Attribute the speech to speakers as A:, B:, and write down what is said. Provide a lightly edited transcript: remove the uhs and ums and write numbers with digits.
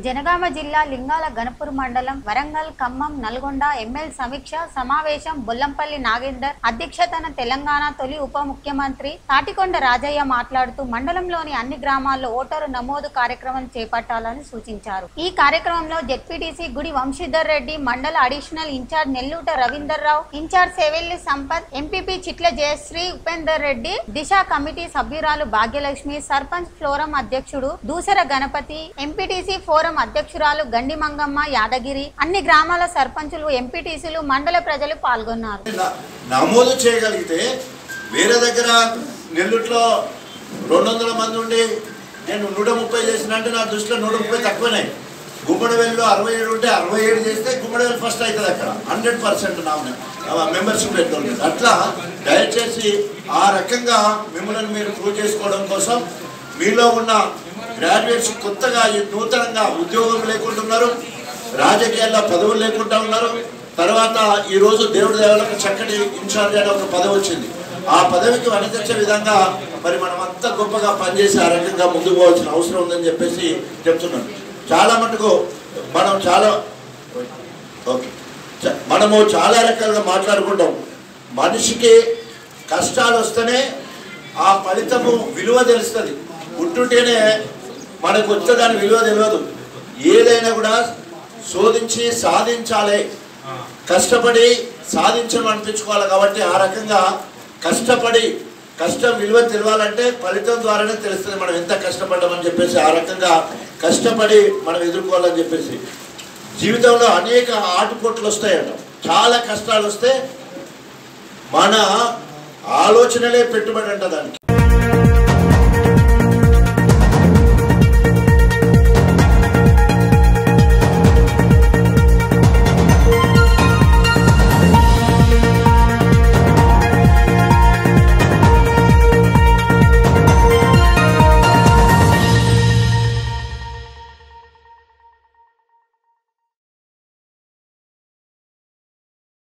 A: జనగామ జిల్లా లింగాల గణపూర్ మండలం వరంగల్ ఖమ్మం నల్గొండ ఎంఎల్ సమీక్ష సమావేశం బొల్లంపల్లి నాగేందర్ అధ్యక్షతన తెలంగాణ తొలి ఉప ముఖ్యమంత్రి తాటికొండ రాజయ్య మాట్లాడుతూ మండలంలోని అన్ని గ్రామాల్లో ఓటరు నమోదు కార్యక్రమం చేపట్టాలని సూచించారు। ఈ కార్యక్రమంలో జెడ్పీటీసీ గుడి వంశీధర్ రెడ్డి, మండల అడిషనల్ ఇన్ఛార్జ్ నెల్లూట రవీందర్ రావు, ఇన్ఛార్జ్ సేవెల్లి సంపత్, ఎంపీపీ చిట్ల జయశ్రీ ఉపేందర్ రెడ్డి, దిశ కమిటీ సభ్యురాలు భాగ్యలక్ష్మి, సర్పంచ్ ఫ్లోరం అధ్యక్షుడు దూసర గణపతి, ఎంపీటీసీ ఫోరం అధ్యక్షురాలు గండి మంగమ్మ యాదగిరి, అన్ని గ్రామాల సర్పంచులు, ఎంపీటీసీలు, మండల ప్రజలు పాల్గొన్నారు।
B: నమోదు చేయగలిగితే వేరే దగ్గర నెల్లూరులో 200 మంది ఉండి నేను 130 చేసిన అంటే నా దృష్టిలో 130 తక్కువనే। గుమ్మడివెల్లిలో 67 ఉంటే 67 చేస్తే గుమ్మడివెల్లి ఫస్ట్ అవుతుంది అక్కడ 100% నా మెంబర్షిప్ పెట్టుకుంటుంది। అట్లా దయచేసి ఆ రకంగా మిమ్మల్ని మీరు ప్రూవ్ చేసుకోవడం కోసం మీలో ఉన్న గ్రాడ్యుయేట్స్ కొత్తగా నూతనంగా ఉద్యోగం లేకుంటున్నారు, రాజకీయాల్లో పదవులు లేకుండా ఉన్నారు। తర్వాత ఈరోజు దేవుడి దేవాలకు చక్కటి ఇన్ఛార్జ్ అనే ఒక పదవి వచ్చింది। ఆ పదవికి వనతెచ్చే విధంగా మరి మనం అంతా గొప్పగా పనిచేసి ఆ రకంగా ముందుకు పోవాల్సిన అవసరం ఉందని చెప్పేసి చెప్తున్నాను। చాలా మటుకు మనము చాలా రకాలుగా మాట్లాడుకుంటాం। మనిషికి కష్టాలు వస్తేనే ఆ ఫలితము విలువ తెలుస్తుంది, ఉంటుంటేనే మనకు వచ్చే దాని విలువ తెలియదు। ఏదైనా కూడా శోధించి సాధించాలి, కష్టపడి సాధించడం అనిపించుకోవాలి। కాబట్టి ఆ రకంగా కష్టపడి కష్టం విలువ తెలియాలంటే ఫలితం ద్వారానే తెలుస్తుంది మనం ఎంత కష్టపడ్డామని చెప్పేసి। ఆ రకంగా కష్టపడి మనం ఎదుర్కోవాలని చెప్పేసి జీవితంలో అనేక ఆటుపోట్లు వస్తాయట, చాలా కష్టాలు వస్తే మన ఆలోచనలే పెట్టుబడి అంట దానికి।